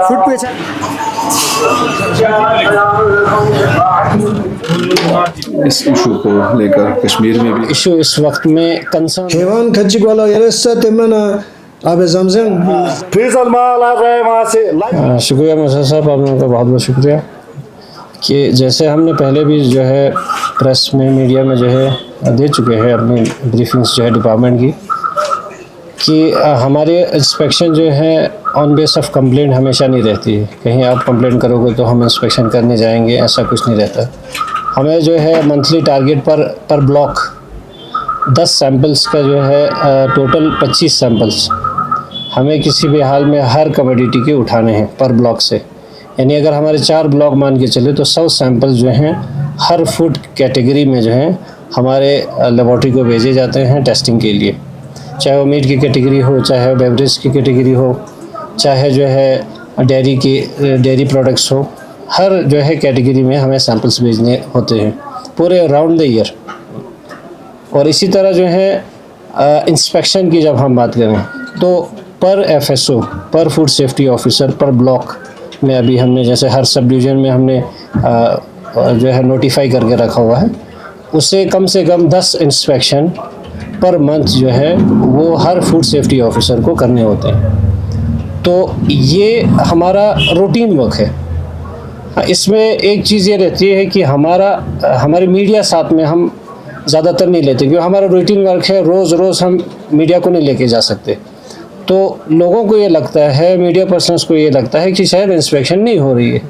Food पे अच्छा इस इशू को लेकर कश्मीर में भी इशू इस वक्त में concern Hayvan kaçık valla yarasa temena abi zamzam फैसल माल आ रहा है वहाँ से शुक्रिया मसर साहब, आप लोगों का बहुत बहुत शुक्रिया कि जैसे हमने पहले भी जो है प्रेस में मीडिया में जो है दे चुके हैं अपनी ब्रीफिंग्स जो है डिपार्टमेंट की कि हमारे इंस्पेक्शन जो है ऑन बेस ऑफ कंप्लेंट हमेशा नहीं रहती है। कहीं आप कंप्लेंट करोगे तो हम इंस्पेक्शन करने जाएंगे, ऐसा कुछ नहीं रहता। हमें जो है मंथली टारगेट पर ब्लॉक 10 सैंपल्स का जो है टोटल 25 सैंपल्स हमें किसी भी हाल में हर कमोडिटी के उठाने हैं पर ब्लॉक से। यानी अगर हमारे 4 ब्लॉक मान के चले तो 100 सैंपल्स जो हैं हर फूड कैटेगरी में जो हैं हमारे लेबॉर्ट्री को भेजे जाते हैं टेस्टिंग के लिए, चाहे वो मीट की कैटेगरी हो, चाहे बेवरेज की कैटेगरी हो, चाहे जो है डेयरी प्रोडक्ट्स हो, हर जो है कैटेगरी में हमें सैंपल्स भेजने होते हैं पूरे अराउंड द ईयर। और इसी तरह जो है इंस्पेक्शन की जब हम बात करें तो पर एफएसओ पर फूड सेफ्टी ऑफिसर पर ब्लॉक में अभी हमने जैसे हर सब डिवीज़न में हमने जो है नोटिफाई करके रखा हुआ है, उससे कम से कम 10 इंस्पेक्शन पर मंथ जो है वो हर फूड सेफ्टी ऑफिसर को करने होते हैं। तो ये हमारा रूटीन वर्क है। इसमें एक चीज़ ये रहती है कि हमारी मीडिया साथ में हम ज़्यादातर नहीं लेते, क्योंकि हमारा रूटीन वर्क है, रोज़ हम मीडिया को नहीं लेके जा सकते। तो लोगों को ये लगता है, मीडिया पर्सनस को ये लगता है कि शायद इंस्पेक्शन नहीं हो रही है,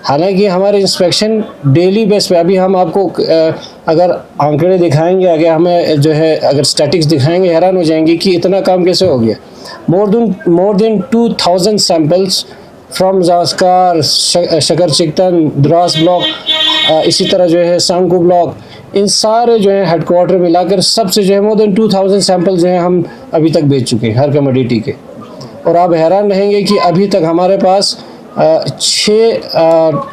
हालांकि हमारे इंस्पेक्शन डेली बेस पे। अभी हम आपको अगर आंकड़े दिखाएंगे, आगे हमें जो है अगर स्टैटिक्स दिखाएंगे हैरान हो जाएंगे कि इतना काम कैसे हो गया। More than 2000 samples from Zanskar, Shakar Chiktan, Drass block, इसी तरह जो है सांकू ब्लॉक, इन सारे जो है हेडक्वार्टर मिलाकर सबसे जो है मोर देन 2000 सैंपल जो है हम अभी तक भेज चुके हैं हर कमोडिटी के। और आप हैरान रहेंगे कि अभी तक हमारे पास 6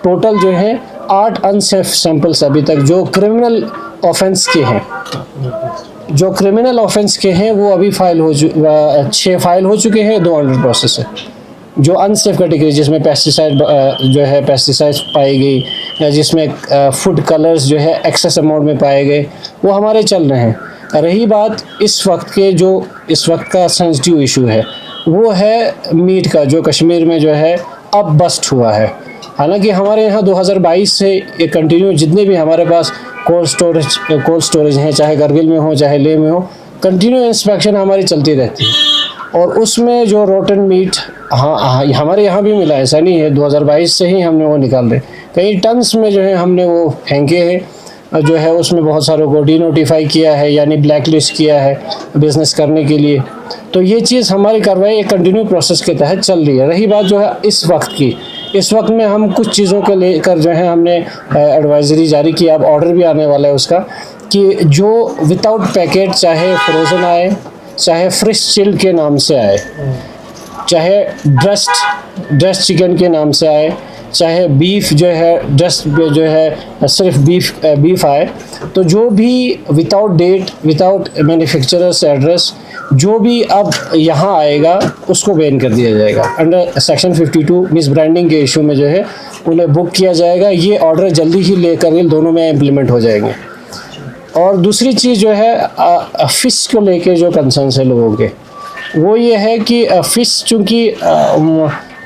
टोटल जो है 8 अनसेफ सैंपल्स अभी तक जो क्रिमिनल ऑफेंस के हैं, वो अभी 6 फाइल हो चुके हैं, 2 अंडर प्रोसेस है। जो अनसेफ कैटेगरी जिसमें पेस्टिसाइड्स पाई गई या जिसमें फूड कलर्स जो है एक्सेस अमाउंट में पाए गए, वो हमारे चल रहे हैं। रही बात इस वक्त का सेंसिटिव इशू है, वो है मीट का, जो कश्मीर में जो है अब बस्ट हुआ है। हालांकि हमारे यहाँ 2022 से ये कंटिन्यू जितने भी हमारे पास कोल्ड स्टोरेज हैं, चाहे करगिल में हो चाहे लेह में हो, कंटिन्यू इंस्पेक्शन हमारी चलती रहती है। और उसमें जो रोटन मीट हमारे यहाँ भी मिला, ऐसा नहीं है, 2022 से ही हमने वो निकाल रहे। कई टन्स में जो है हमने वो फेंके हैं, जो है उसमें बहुत सारों को डीनोटिफाई किया है, यानी ब्लैक लिस्ट किया है बिज़नेस करने के लिए। तो ये चीज़ हमारी कार्रवाई एक कंटिन्यू प्रोसेस के तहत चल रही है। रही बात जो है इस वक्त में हम कुछ चीज़ों को लेकर जो है हमने एडवाइजरी जारी की, अब ऑर्डर भी आने वाला है उसका, कि जो विदाउट पैकेट, चाहे फ्रोज़न आए, चाहे फ्रेश चिल्ड के नाम से आए, चाहे ड्रेस्ड चिकन के नाम से आए, चाहे बीफ जो है ड्रेस्ड जो है सिर्फ बीफ आए, तो जो भी without date, without manufacturers address, जो भी अब यहाँ आएगा उसको बैन कर दिया जाएगा। अंडर सेक्शन 52 मिस ब्रांडिंग के इशू में जो है उन्हें बुक किया जाएगा। ये ऑर्डर जल्दी ही लेकर इन दोनों में इम्प्लीमेंट हो जाएंगे। और दूसरी चीज़ जो है फ़िश को लेके जो कंसर्न है लोगों के, वो ये है कि फ़िश चूँकि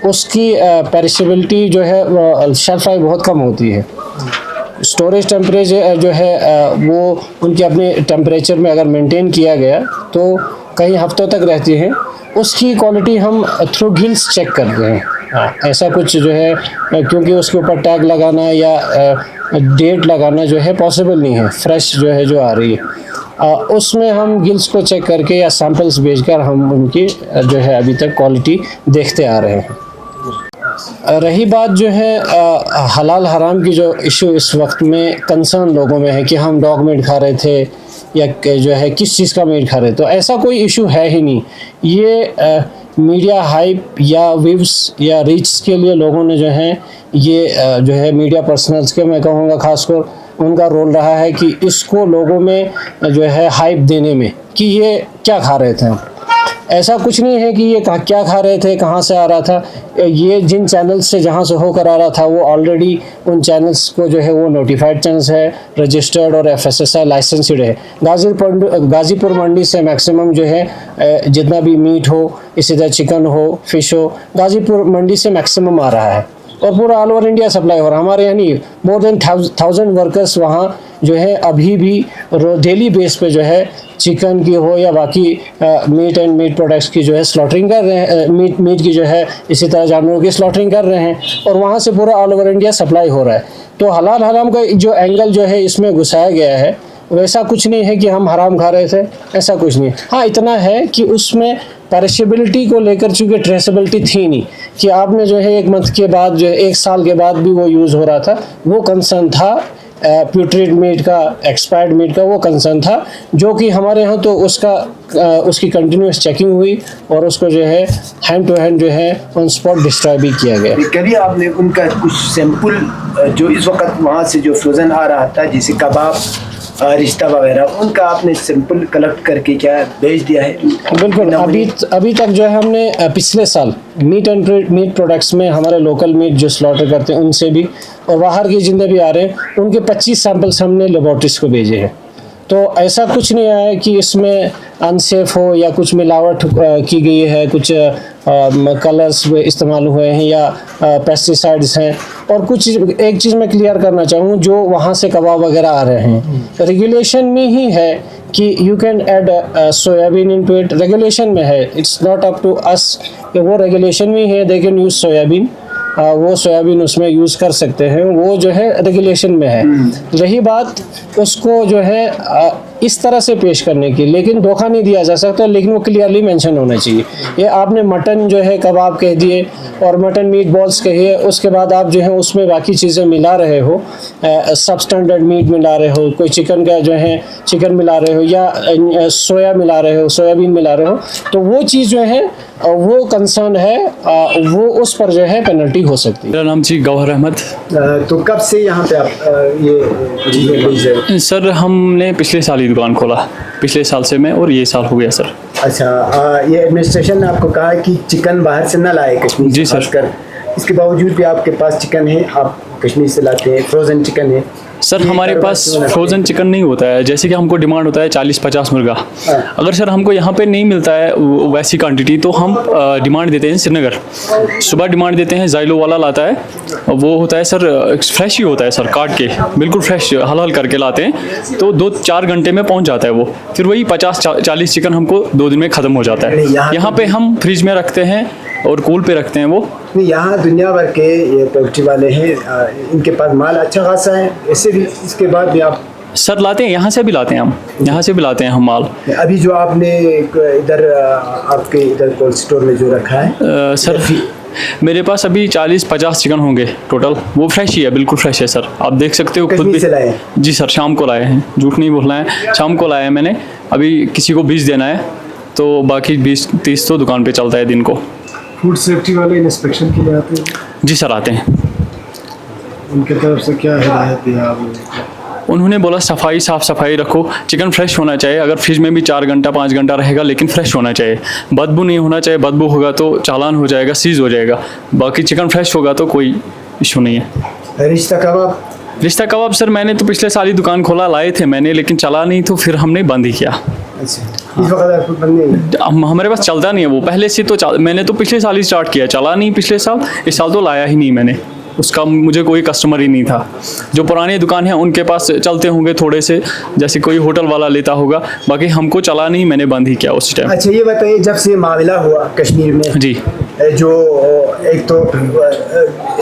उसकी पेरिशेबिलिटी जो है शेल्फ लाइफ बहुत कम होती है। स्टोरेज टेम्परेचर जो है वो उनके अपने टेम्परेचर में अगर मेंटेन किया गया तो कई हफ्तों तक रहती हैं। उसकी क्वालिटी हम थ्रू गिल्स चेक करते हैं। ऐसा कुछ जो है क्योंकि उसके ऊपर टैग लगाना या डेट लगाना जो है पॉसिबल नहीं है, फ्रेश जो है जो आ रही है उसमें हम गिल्स को चेक करके या सैंपल्स भेजकर हम उनकी जो है अभी तक क्वालिटी देखते आ रहे हैं। रही बात जो है हलाल हराम की जो इशू इस वक्त में कंसर्न लोगों में है कि हम डॉग मीट खा रहे थे या जो है किस चीज़ का मीट खा रहे, तो ऐसा कोई इशू है ही नहीं। ये मीडिया हाइप या व्यूज़ या रीच के लिए लोगों ने जो है ये जो है मीडिया पर्सनल्स के मैं कहूँगा खासकर उनका रोल रहा है कि इसको लोगों में जो है हाइप देने में कि ये क्या खा रहे थे। ऐसा कुछ नहीं है कि ये क्या खा रहे थे, कहाँ से आ रहा था। ये जिन चैनल्स से जहाँ से होकर आ रहा था वो ऑलरेडी उन चैनल्स को जो है वो नोटिफाइड चैनल्स है, रजिस्टर्ड और FSSAI लाइसेंसड है। गाज़ीपुर मंडी से मैक्सिमम जो है जितना भी मीट हो, इसी तरह चिकन हो, फिश हो, गाज़ीपुर मंडी से मैक्सिमम आ रहा है और पूरा ऑल ओवर इंडिया सप्लाई हो रहा है। हमारे यानी मोर देन 1000 वर्कर्स वहाँ जो है अभी भी डेली बेस पे जो है चिकन की हो या बाकी मीट एंड मीट प्रोडक्ट्स की जो है स्लॉटरिंग कर रहे हैं, मीट की जो है इसी तरह जानवरों की स्लॉटरिंग कर रहे हैं और वहाँ से पूरा ऑल ओवर इंडिया सप्लाई हो रहा है। तो हलाल हराम का जो एंगल जो है इसमें घुसाया गया है, वैसा कुछ नहीं है कि हम हराम खा रहे थे, ऐसा कुछ नहीं। हाँ, इतना है कि उसमें पेरिशेबिलिटी को लेकर चूँकि ट्रेसेबिलिटी थी नहीं कि आपने जो है 1 मंथ के बाद जो है 1 साल के बाद भी वो यूज़ हो रहा था, वो कंसर्न था प्यूट्रिड मीट का, एक्सपायर्ड मीट का, वो कंसर्न था जो कि हमारे यहाँ तो उसकी कंटिन्यूस चेकिंग हुई और उसको जो है हैंड टू हैंड जो है ऑन स्पॉट डिस्ट्रॉय भी किया गया। कभी आपने उनका कुछ सैंपल जो इस वक्त वहाँ से जो फ्रोज़न आ रहा था जैसे कबाब, रिश्ता वगैरह, उनका आपने सैंपल कलेक्ट करके क्या भेज दिया है? बिल्कुल, अभी तक जो है हमने पिछले साल मीट प्रोडक्ट्स में हमारे लोकल मीट जो स्लॉटर करते हैं उनसे भी और बाहर के जितने भी आ रहे हैं उनके 25 सैंपल्स हमने लेबॉर्ट्रीज को भेजे हैं। तो ऐसा कुछ नहीं आया कि इसमें अनसेफ हो या कुछ मिलावट की गई है, कुछ कलर्स इस्तेमाल हुए हैं या पेस्टिसाइड्स हैं। और कुछ एक चीज़ मैं क्लियर करना चाहूँ, जो वहाँ से कबाब वगैरह आ रहे हैं रेगुलेशन में ही है कि you can add soybean into it, regulation में है, it's not up to us कि वो रेगुलेशन में है दे कैन यूज़ सोयाबीन, वो सोयाबीन उसमें यूज़ कर सकते हैं, वो जो है रेगुलेशन में है। रही बात उसको जो है इस तरह से पेश करने की, लेकिन धोखा नहीं दिया जा सकता, लेकिन वो क्लियरली मेंशन होना चाहिए। ये आपने मटन जो है कबाब कह दिए और मटन मीट बॉल्स कहिए, उसके बाद आप जो है उसमें बाकी चीज़ें मिला रहे हो, सब स्टैंडर्ड मीट मिला रहे हो, कोई चिकन का जो है चिकन मिला रहे हो या सोया मिला रहे हो, सोयाबीन मिला रहे हो, तो वो चीज़ जो है वो कंसर्न है, वो उस पर जो है पेनल्टी हो सकती है। मेरा नाम जी गौहर अहमद। तो कब से यहाँ पे आप ये चीज़ें भेज रहे हो? सर हमने पिछले साल ही दुकान खोला, पिछले साल से मैं, और ये साल हो गया सर। अच्छा, ये एडमिनिस्ट्रेशन ने आपको कहा है कि चिकन बाहर से ना लाए कश्मीर जी से सर। खासकर, इसके बावजूद भी आपके पास चिकन है, आप कश्मीर से लाते हैं, फ्रोज़न चिकन है। सर हमारे पास फ्रोज़न चिकन नहीं होता है, जैसे कि हमको डिमांड होता है 40-50 मुर्गा। अगर सर हमको यहाँ पे नहीं मिलता है वैसी क्वांटिटी तो हम डिमांड देते हैं श्रीनगर, सुबह डिमांड देते हैं, जाइलो वाला लाता है, वो होता है सर फ्रेश ही होता है सर, काट के बिल्कुल फ्रेश हलाल करके लाते हैं, तो 2-4 घंटे में पहुँच जाता है वो। फिर वही 50-40 चिकन हमको 2 दिन में ख़त्म हो जाता है। यहाँ पे हम फ्रिज में रखते हैं और कूल पे रखते हैं वो। यहाँ दुनिया भर के ये पोल्ट्री वाले हैं, इनके पास माल अच्छा खासा है, ऐसे भी इसके बाद भी आप सर लाते हैं, यहाँ से भी लाते हैं हम, यहाँ से भी लाते हैं हम माल। अभी जो आपने इधर आपके इधर कोल्ड स्टोर में जो रखा है सर मेरे पास अभी 40-50 चिकन होंगे टोटल, वो फ्रेश ही है, बिल्कुल फ्रेश है सर, आप देख सकते हो खुद कश्मीर भी। से लाए? जी सर, शाम को लाए हैं, झूठ नहीं बोलना है, शाम को लाए हैं मैंने, अभी किसी को 20 देना है, तो बाकी 20-30 तो दुकान पे चलता है दिन को। फूड सेफ्टी वाले इंस्पेक्शन के लिए आते हैं? जी सर आते हैं। उनके तरफ से क्या हिदायत दी आप? उन्होंने बोला सफाई, साफ़ सफाई रखो, चिकन फ्रेश होना चाहिए, अगर फ्रिज में भी 4 घंटा 5 घंटा रहेगा लेकिन फ्रेश होना चाहिए, बदबू नहीं होना चाहिए, बदबू होगा तो चालान हो जाएगा, सीज हो जाएगा, बाकी चिकन फ्रेश होगा तो कोई इशू नहीं है। रिश्ता कबाब? रिश्ता कबाब सर मैंने तो पिछले साल ही दुकान खोला, लाए थे मैंने, लेकिन चला नहीं तो फिर हमने बंद ही किया। अच्छा, इस वक्त आपको बंद नहीं है? हमारे पास चलता नहीं है वो, पहले से तो मैंने तो पिछले साल ही स्टार्ट किया, चला नहीं पिछले साल, इस साल तो लाया ही नहीं मैंने, उसका मुझे कोई कस्टमर ही नहीं था। जो पुरानी दुकान है उनके पास चलते होंगे थोड़े से, जैसे कोई होटल वाला लेता होगा, बाकी हमको चला नहीं, मैंने बंद ही किया उस टाइम। अच्छा, ये बताइए जब से मामला हुआ कश्मीर में, जी, जो एक तो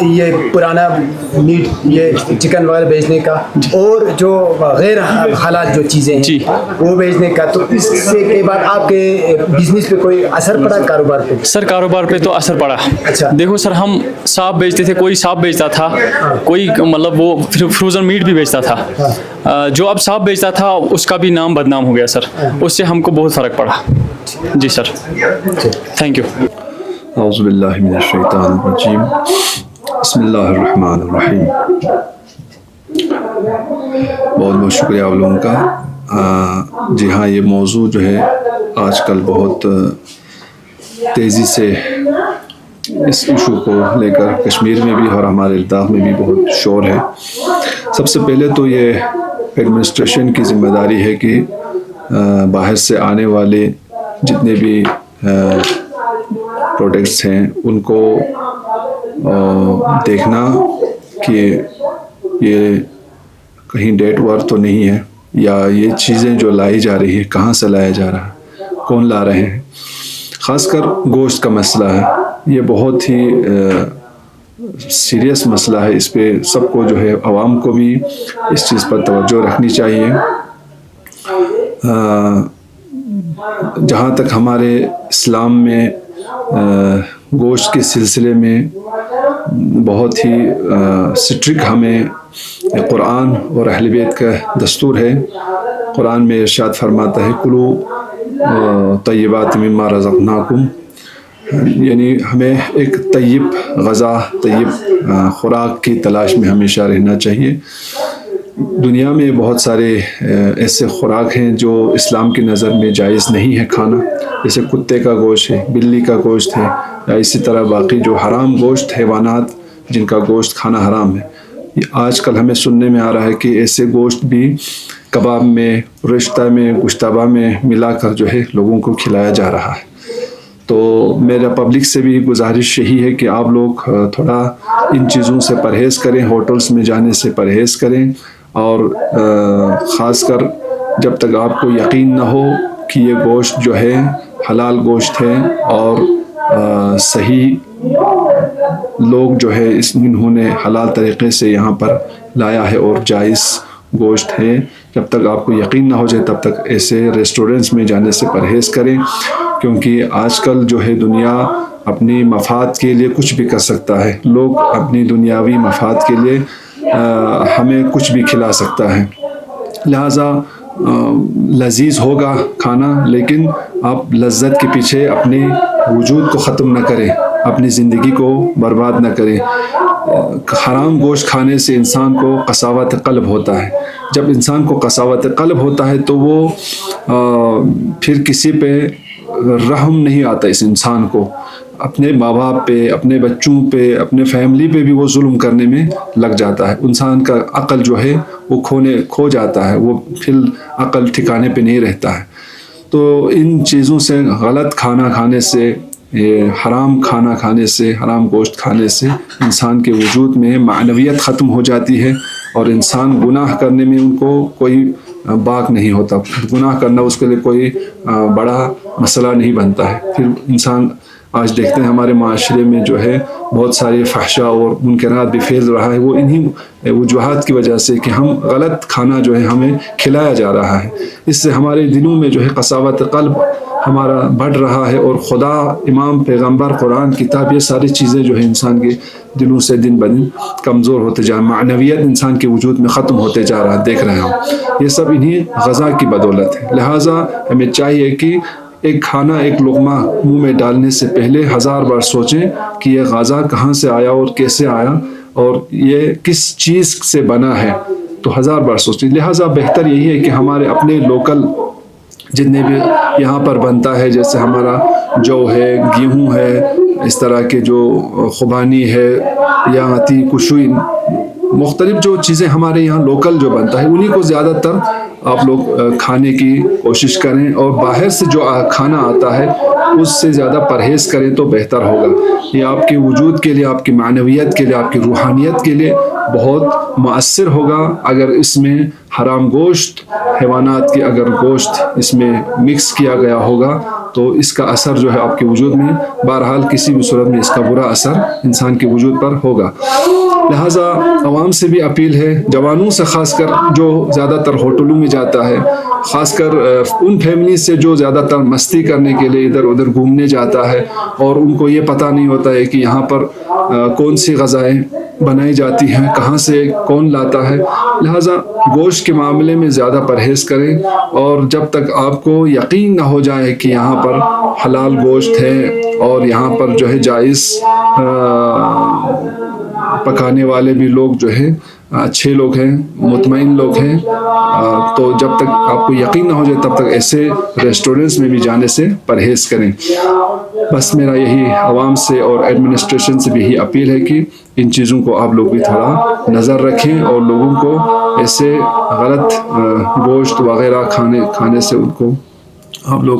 ये पुराना मीट, ये चिकन वगैरह बेचने का, और जो गैर हालात जो चीज़ें जी। हैं वो बेचने का, तो इससे के बाद आपके बिजनेस पे कोई असर पड़ा, कारोबार पे? सर कारोबार पे तो असर पड़ा। अच्छा। देखो सर, हम सांप बेचते थे, कोई सांप बेचता था, कोई मतलब वो फ्रोजन मीट भी बेचता था, जो अब सांप बेचता था उसका भी नाम बदनाम हो गया सर, उससे हमको बहुत फ़र्क पड़ा। जी सर, थैंक यू। औज़ुबिल्लाहि मिनश्शैतानिर्रजीम, बिस्मिल्लाहिर्रहमानिर्रहीम। बहुत बहुत शुक्रिया आप लोगों का। जी हाँ, ये मौजू जो है आजकल बहुत तेज़ी से इस इशू को लेकर कश्मीर में भी और हमारे लद्दाख में भी बहुत शोर है। सबसे पहले तो ये एडमिनिस्ट्रेशन की ज़िम्मेदारी है कि बाहर से आने वाले जितने भी प्रोडक्ट्स हैं उनको देखना कि ये कहीं डेट वार तो नहीं है, या ये चीज़ें जो लाई जा रही है कहाँ से लाया जा रहा है, कौन ला रहे हैं। ख़ासकर गोश्त का मसला है, ये बहुत ही सीरियस मसला है। इस पे सबको जो है आवाम को भी इस चीज़ पर तवज्जो रखनी चाहिए। जहाँ तक हमारे इस्लाम में गोश्त के सिलसिले में बहुत ही स्ट्रिक्ट हमें कुरान और अहले बैत का दस्तूर है। कुरान में इरशाद फरमाता है कुलू तय्यबात मिम्मा रज़क़नाकुम, यानी हमें एक तय्यब ग़ज़ा, तय्यब खुराक की तलाश में हमेशा रहना चाहिए। दुनिया में बहुत सारे ऐसे खुराक हैं जो इस्लाम की नज़र में जायज़ नहीं है खाना, जैसे कुत्ते का गोश्त है, बिल्ली का गोश्त है, या इसी तरह बाकी जो हराम गोश्त हैवानात जिनका गोश्त खाना हराम है। आजकल हमें सुनने में आ रहा है कि ऐसे गोश्त भी कबाब में, रिश्ता में, गुश्ताबा में मिलाकर जो है लोगों को खिलाया जा रहा है। तो मेरा पब्लिक से भी गुजारिश यही है कि आप लोग थोड़ा इन चीज़ों से परहेज़ करें, होटल्स में जाने से परहेज़ करें, और ख़ासकर जब तक आपको यकीन ना हो कि ये गोश्त जो है हलाल गोश्त है और सही लोग जो है इन्होंने हलाल तरीक़े से यहाँ पर लाया है और जायज़ गोश्त है, जब तक आपको यकीन ना हो जाए तब तक ऐसे रेस्टोरेंट्स में जाने से परहेज़ करें। क्योंकि आजकल जो है दुनिया अपनी मफाद के लिए कुछ भी कर सकता है। लोग अपनी दुनियावी मफाद के लिए हमें कुछ भी खिला सकता है। लिहाजा लजीज होगा खाना, लेकिन आप लज्जत के पीछे अपने वजूद को ख़त्म न करें, अपनी ज़िंदगी को बर्बाद न करें। हराम गोश्त खाने से इंसान को कसावत क़ल्ब होता है। जब इंसान को कसावत क़ल्ब होता है तो वो फिर किसी पे रहम नहीं आता। इस इंसान को अपने माँ बाप पे, अपने बच्चों पे, अपने फैमिली पे भी वो जुल्म करने में लग जाता है। इंसान का अक़ल जो है वो खो जाता है, वो फिर अक़ल ठिकाने पे नहीं रहता है। तो इन चीज़ों से, गलत खाना खाने से, ये हराम खाना खाने से, हराम गोश्त खाने से इंसान के वजूद में मानवियत ख़त्म हो जाती है और इंसान गुनाह करने में उनको कोई बाक नहीं होता। गुनाह करना उसके लिए कोई बड़ा मसला नहीं बनता है। फिर इंसान आज देखते हैं हमारे माशरे में जो है बहुत सारे फहशा और मुनकरात भी फैल रहा है, वो इन्हीं वजूहात की वजह से कि हम गलत खाना जो है हमें खिलाया जा रहा है। इससे हमारे दिलों में जो है कसावत क़ल्ब हमारा बढ़ रहा है और खुदा, इमाम, पैगंबर, कुरान, किताब, ये सारी चीज़ें जो है इंसान के दिलों से दिन ब दिन कमज़ोर होते जा रहा है। मानवियत इंसान के वजूद में ख़त्म होते जा रहा है, देख रहे हो। ये सब इन्हीं ग़ज़ा की बदौलत है। लिहाजा हमें चाहिए कि एक खाना, एक लुक़मा मुंह में डालने से पहले 1000 बार सोचें कि ये ग़ज़ा कहाँ से आया और कैसे आया और ये किस चीज़ से बना है, तो 1000 बार सोचें। लिहाजा बेहतर यही है कि हमारे अपने लोकल जितने भी यहाँ पर बनता है, जैसे हमारा जौ है, गेहूँ है, इस तरह के जो खुबानी है या अती कुशुई, मुख्तलिफ जो चीज़ें हमारे यहाँ लोकल जो बनता है उन्हीं को ज़्यादातर आप लोग खाने की कोशिश करें, और बाहर से जो खाना आता है उससे ज़्यादा परहेज़ करें तो बेहतर होगा। ये आपके वजूद के लिए, आपकी मानवियत के लिए, आपकी रूहानियत के लिए बहुत मुअस्सिर होगा। अगर इसमें हराम गोश्त, हैवानात की अगर गोश्त इसमें मिक्स किया गया होगा तो इसका असर जो है आपके वजूद में, बहरहाल किसी भी सूरत में इसका बुरा असर इंसान के वजूद पर होगा। लिहाजा आवाम से भी अपील है, जवानों से ख़ासकर जो ज़्यादातर होटलों में जाता है, ख़ासकर उन फैमिली से जो ज़्यादातर मस्ती करने के लिए इधर उधर घूमने जाता है और उनको ये पता नहीं होता है कि यहाँ पर कौन सी ग़ज़ाएँ बनाई जाती हैं, कहाँ से कौन लाता है। लिहाजा गोश्त के मामले में ज़्यादा परहेज़ करें, और जब तक आपको यकीन ना हो जाए कि यहाँ पर हलाल गोश्त है और यहाँ पर जो है जायज़ पकाने वाले भी लोग जो है अच्छे लोग हैं, मुतमईन लोग हैं। तो जब तक आपको यकीन ना हो जाए तब तक ऐसे रेस्टोरेंट्स में भी जाने से परहेज़ करें। बस मेरा यही आवाम से और एडमिनिस्ट्रेशन से भी यही अपील है कि इन चीज़ों को आप लोग भी थोड़ा नज़र रखें और लोगों को ऐसे गलत गोश्त वगैरह खाने से उनको आप लोग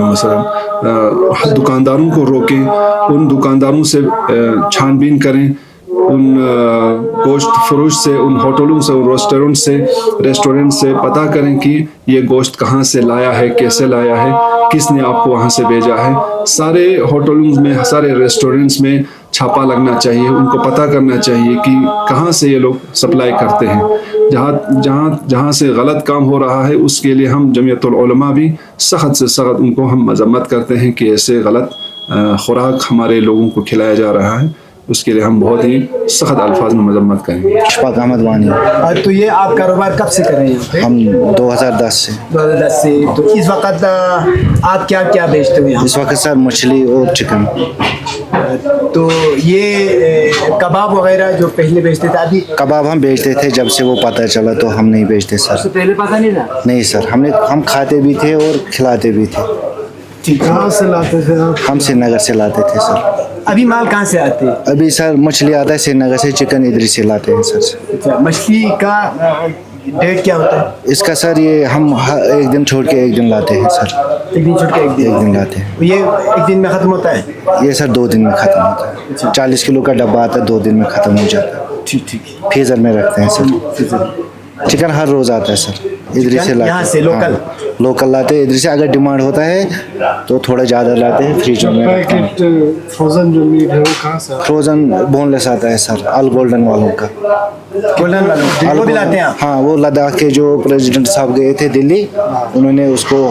मसलन दुकानदारों को रोकें, उन दुकानदारों से छानबीन करें, उन गोश्त फरोश से, उन होटलों से, उन रेस्टोरेंट से पता करें कि ये गोश्त कहाँ से लाया है, कैसे लाया है, किसने आपको वहाँ से भेजा है। सारे होटलों में, सारे रेस्टोरेंट्स में छापा लगना चाहिए, उनको पता करना चाहिए कि कहाँ से ये लोग सप्लाई करते हैं। जहाँ से गलत काम हो रहा है उसके लिए हम जमीयतुल उलमा भी सख्त से सख्त उनको हम मजम्मत करते हैं कि ऐसे गलत खुराक हमारे लोगों को खिलाया जा रहा है, उसके लिए हम बहुत ही सख्त अल्फाज में मजम्मत करेंगे। अशफाक अहमद वानी। तो ये आप कारोबार कब से कर रहे हैं? हम 2010 से। 2010 से। तो इस वक्त आप क्या क्या बेचते हो यहाँ? इस वक्त सर मछली और चिकन। तो ये कबाब वगैरह जो पहले बेचते थे, अभी कबाब हम बेचते थे, जब से वो पता चला तो हम नहीं बेचते सर। पहले पता नहीं था? नहीं सर, हम खाते भी थे और खिलाते भी थे। कहाँ से लाते थे आप? हम श्रीनगर से लाते थे सर। अभी माल कहाँ से आते हैं? अभी सर मछली आता है श्रीनगर से, चिकन इधर से लाते हैं सर। अच्छा, मछली का डेट क्या होता है? इसका सर ये हम एक दिन छोड़ के एक दिन लाते हैं सर। एक दिन छोड़ के एक दिन लाते हैं। ये एक दिन में ख़त्म होता है? ये सर 2 दिन में ख़त्म होता है। 40 किलो का डब्बा आता है, 2 दिन में ख़त्म हो जाता है। ठीक। फ्रीजर में रखते हैं सर। चिकन हर रोज़ आता है सर, इधर से लाते हैं। यहाँ से लोकल? लोकल लाते हैं इधर से। अगर डिमांड होता है तो थोड़ा ज़्यादा लाते हैं, फ्रीज में रखते हैं। पैकेट फ्रोजन जो मीट है वो कहाँ से? फ्रोजन बोनलेस आता है सर, अल गोल्डन वालों का। गोल्डन वालों वो भी लाते हैं आप? हाँ, वो लद्दाख के जो प्रेसिडेंट साहब गए थे दिल्ली, उन्होंने उसको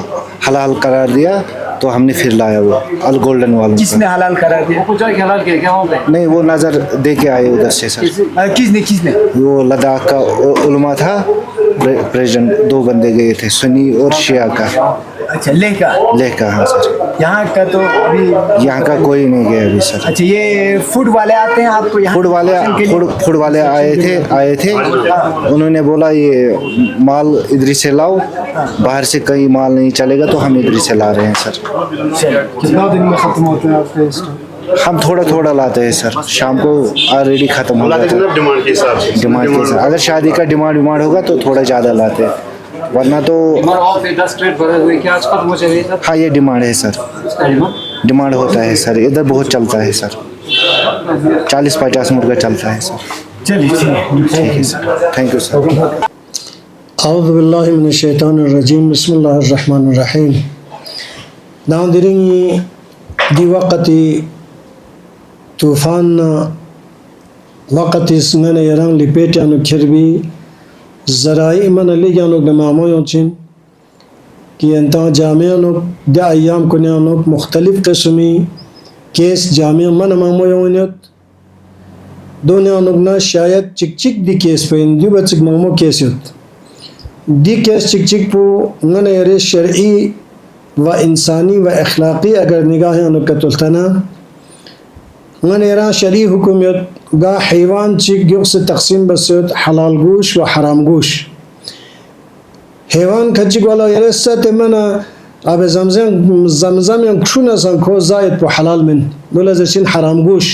हलाल करार दिया तो हमने फिर लाया वो अल गोल्डन वालों। किसने हलाल करार दिया? नहीं, वो नज़र दे के आए उधर से सर। किसने? वो लद्दाख का उलमा था, प्रेसिडेंट 2 बंदे गए थे, सुन्नी और शिया का। अच्छा, लेह का? हाँ सर। यहाँ का तो अभी यहाँ का कोई नहीं गया अभी सर। अच्छा, ये फूड वाले आते हैं आपको यहाँ? फूड वाले आए थे। उन्होंने बोला ये माल इधर से लाओ, बाहर से कहीं माल नहीं चलेगा, तो हम इधर से ला रहे हैं सर। कितना दिन में खत्म होते हैं आपके स्टॉक? हम थोड़ा लाते हैं सर, शाम को ऑलरेडी ख़त्म हो जाता है डिमांड के हिसाब से। अगर शादी का डिमांड होगा तो थोड़ा ज़्यादा लाते हैं, वरना तो 10 ट्रेड भरे हुए क्या आज खत्म हो जाएगी सर? हाँ, ये डिमांड है सर। डिमांड होता है सर, इधर बहुत चलता है सर, 40-50 मुर्गा चलता है सर। चलिए ठीक है सर, थैंक यू सर। अऊज़ु बिल्लाहि मिनश शैतानिर रजीम, बिस्मिल्लाहिर रहमानिर रहीम। नादिरिंगी दी वक़्ति तूफ़ान वक़्त इसमें यरंग लिपेट यानो खिरबी ज़राई मन अली यानो गमामो योचिन कि अंता जामियानो द अय्याम कुन्यानो मुख्तलिफ किस्मी केस जामिया मन मामो योनियत दोनिया नुगना शायद चिक दी केस पे इंदु बच्चे मामो केस युत दी केस चिक पो ngana yare शरई व इंसानी व अखलाक़ी अगर निगाहें अनुकतुल्तना ngana yara शरई हुकूमत गा हैवान चिक युग से तकसीम बसत हलाल गोश व हराम गोश हैवान खचिक वाला यरे सत मना अब जमजम yang kshuna san ko zaid po halal min dola zeshin haram gosh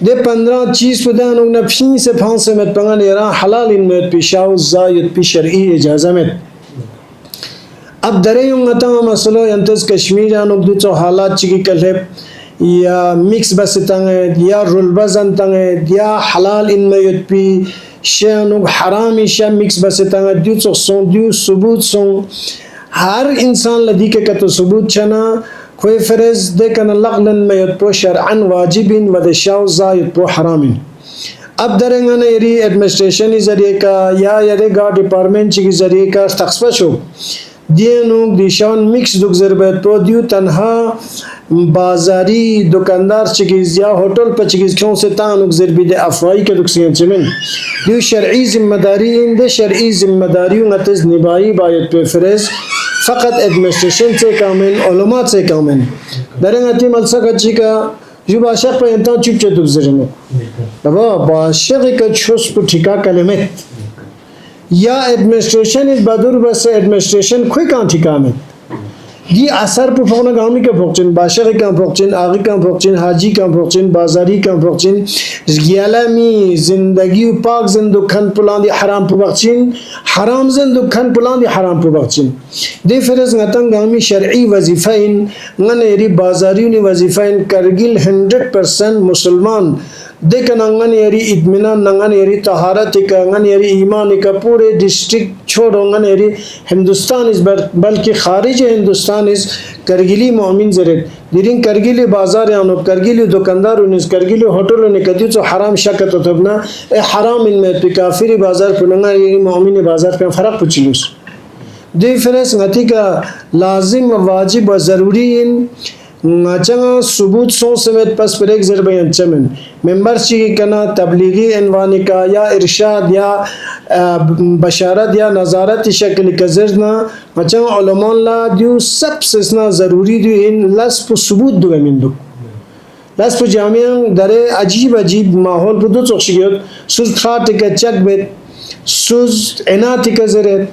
de 15-20 pudan ugna fin se fanse met pangan era halal in met pishaw zayid pi shar'i ijazamet ab dare yung ata masalo yantes kashmir anuk du cho halat chigi kalhe ya mix basitang ya rul bazan tang ya halal in met pi shanuk haram isha mix basitang du cho son du subut son har insan ladi ke kato subut chana कोई फरज देखन लगलन में यत्पो शरअन वाजिबिन व दशाव जा यत्पो हरामिन अब दरंगन यरी administration इस जरिए का या यरेगा डिपार्टमेंट की जरिए का तख्सपशो दियनु दिशान मिक्स दुख जरबत तो दियो तन्हा बाजारी दुकानदार चिकिज या होटल पर चिकिज क्यों से तानुक जरबी दे अफवाई के दुखसियां चमिन दियो शरई जिम्मेदारी इन दे शरई जिम्मेदारी नतज निभाई बायत पे फरज फ़कत एडमिनिस्ट्रेशन से कामिल उलमा से कामिल दरंगती मलसा कच्ची का जो बाशक पर इंसान चुप चुप गुजरने अब बाशक का छुस पर ठिका कलमत या एडमिनिस्ट्रेशन इस बदुर बस एडमिनिस्ट्रेशन कोई काम ठिका में दी असर पर फोन गामी का भोक्चन बाशक का भोक्चन आगे का भोक्चन हाजी का भोक्चन बाजारी का भोक्चन गियालामी जिंदगी पाक जिंदुखन पुलांदी हराम पुबक्चिन हराम जिंदुखन पुलांदी हराम पुबक्चिन दे फिरज ngatan गामी शरई वजीफाइन ngane री बाजारी नि वजीफाइन करगिल 100% मुसलमान देखन अंगन यरी इत्मीनान नंगन यरी तहारत का अंगन यरी ईमान का पूरे डिस्ट्रिक्ट छोड़ अंगन यरी हिंदुस्तान इस बल्कि खारिज हिंदुस्तान इस करगिली मोमिन जरेत दिरिंग करगिली बाजार यानो करगिली दुकानदार उनिस करगिली होटल ने कदी तो हराम शक तो तबना ए हराम इन में पे काफिरी बाजार पुनंगा यरी मोमिन बाजार पे फर्क पुछलुस दे फरस गति का लाजिम वाजिब व जरूरी इन ngacanga subut so semet pas perek zerbayan chamen membership kana tablighi anwani ka ya irshad ya basharat ya nazarat shakl ka zerna ngacanga ulama la diu sab sesna zaruri diu in las pu subut du mindu las pu jamian dare ajib mahol budu chokhshiyot suz khat ka chakbet suz enati ka zeret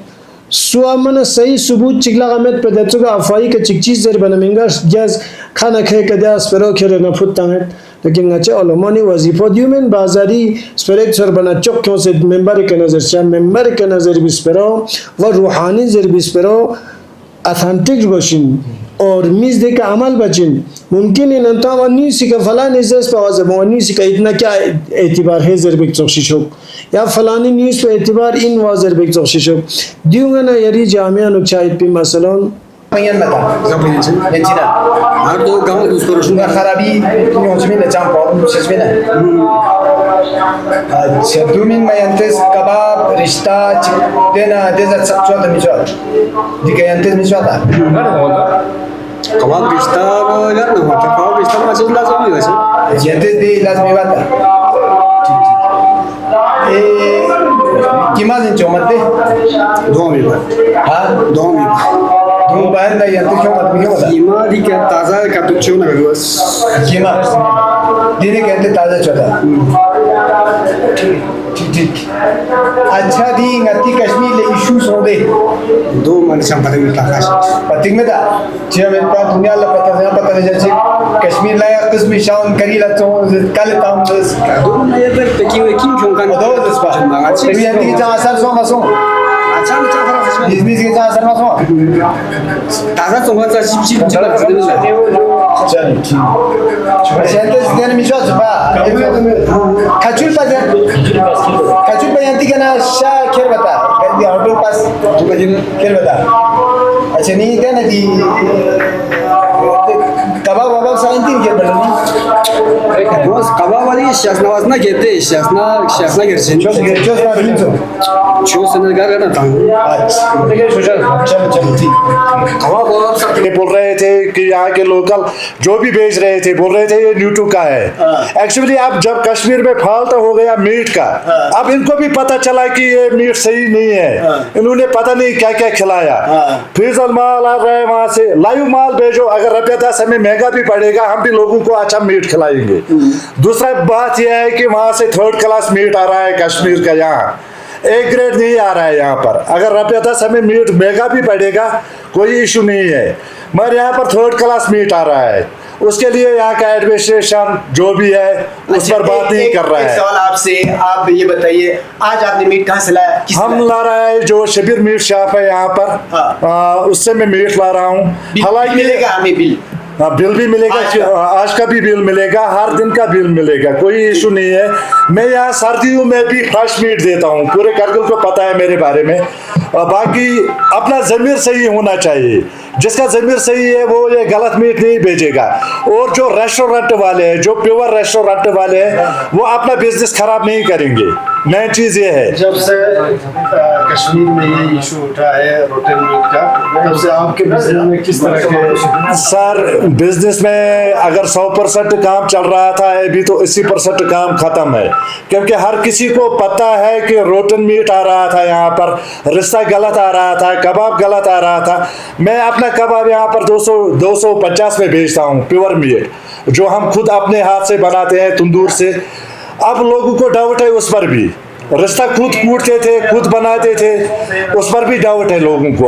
सुआमन सही सबूत चिकला गमत पे दचो का अफाई का चिकचीज जर बना मंगा जज खाना खाए का दास pero खेरे न फुट तांगे लेकिन अच्छे ओलमानी वजीफा दियो में बाजारी स्पेरेक सर बना चौक क्यों से मेंबर के नजर से मेंबर के नजर भी स्पेरो व रूहानी जर भी स्पेरो ऑथेंटिक बशिन और मीज दे का अमल बचिन मुमकिन है नंता वनी सी का फलान इज्जत पे आवाज वनी सी का इतना क्या एतबार है जर बिक चौशिशो या फलानी न्यूज़ पे एतबार इन वाजर बिक चौशिशो दियोंगा ना यरी जामिया नुचाइत पे मसलन Pengen mata, Nentina. Ardo gamal us koroshin खराबी न्यूज़ में चाम प्रॉब्लम सिस्टम है सेदुमिन में अंतेस कबाब रिश्ता देना देज़ सब चोट मिचोट दिखे अंतेस मिचोटा kawag rista no lar no mata kawag rista ma chis lazmi hoye अंतेस दे लाज़मी बात है किमाज़ इन चोमते domi ba हाँ domi तुम बाहर नहीं अंतेस क्यों मत क्यों बता ima di ke taza cappuccino na gos keema दिने के अंतेस ताज़ा चोटा ठीक अच्छा दी ngati कश्मीर ले इश्यूज हो दे do man sam pare mi takash पतिक में था जब इन पर दुनिया ला पता नहीं जैसे कश्मीर लाया किस्म शान करी ला तो कल ताम दस do na ye per peki we kim kyun kan दो दस बार तभी अंतिम की जहाँ असर सो मसो acha ni cha khara khashma business की जहाँ असर मसो taza tonga cha chip chip chip la चल ठीक शहर से देने मिशो चुपा खचुल पर अंतिम का ना शाह खेर बता कहती होटल पास tu ka jin खेर बता अच्छा नहीं क्या ना दी कबाब वबाब साइंटिन खेर बता gos kawawali shasnawaz na gete shasna gersin जो साइंटिन तो chu sen gar na tang चलो ठीक ये बोल रहे थे कि यहाँ के लोकल जो भी बेच रहे थे बोल रहे थे ये न्यूटू का है एक्चुअली अब जब कश्मीर में फालतू हो गया मीट का अब इनको भी पता चला कि ये मीट सही नहीं है इन्होंने पता नहीं क्या क्या खिलाया फिजल माल आ रहा है वहां से लाइव माल भेजो अगर रुपया 10 हमें महंगा भी पड़ेगा हम भी लोगों को अच्छा मीट खिलाएंगे दूसरा बात यह है कि वहां से 3rd क्लास मीट आ रहा है कश्मीर का यहाँ एक ग्रेड नहीं आ रहा है यहाँ पर अगर रुपया 10 हमें मीट महंगा भी पड़ेगा कोई इशू नहीं है मगर यहाँ पर 3rd क्लास मीट आ रहा है उसके लिए यहाँ का एडमिनिस्ट्रेशन जो भी है उस पर बात नहीं कर रहा एक है। सवाल आपसे, आप ये बताइए, आज आपने मीट कहाँ से लाया? किसने हम लाया? ला रहा है जो शबीर मीट शॉप है यहाँ पर, हाँ। उससे मैं मीट ला रहा हूँ। बिल हालांकि मिलेगा हमें बिल? बिल भी मिलेगा, आज का भी बिल मिलेगा, हर दिन का बिल मिलेगा, कोई इशू नहीं है। मैं यहाँ सर्दियों में भी फ्रेश मीट देता हूँ, पूरे कारगिल को पता है मेरे बारे में। बाकी अपना ज़मीर सही होना चाहिए, जिसका ज़मीर सही है वो ये गलत मीट नहीं बेचेगा। और जो रेस्टोरेंट वाले हैं, जो प्योर रेस्टोरेंट वाले हैं, वो अपना बिजनेस खराब नहीं करेंगे। मेन चीज़ ये है। जब से कश्मीर में ये इशू उठा है रोटन मीट का, तब से आपके बिजनेस में किस तरह के? सर बिजनेस में अगर 100% काम चल रहा था, अभी तो 80% काम खत्म है, क्योंकि हर किसी को पता है कि रोटन मीट आ रहा था यहाँ पर, रिश्ता गलत आ रहा था, कबाब गलत आ रहा था। मैं अपना कबाब यहाँ पर 250 में बेचता हूँ, प्योर मीट जो हम खुद अपने हाथ से बनाते हैं तंदूर से। अब लोगों को डाउट है उस पर भी, रिश्ता खुद कूटते थे, खुद बनाते थे, उस पर भी डाउट है लोगों को।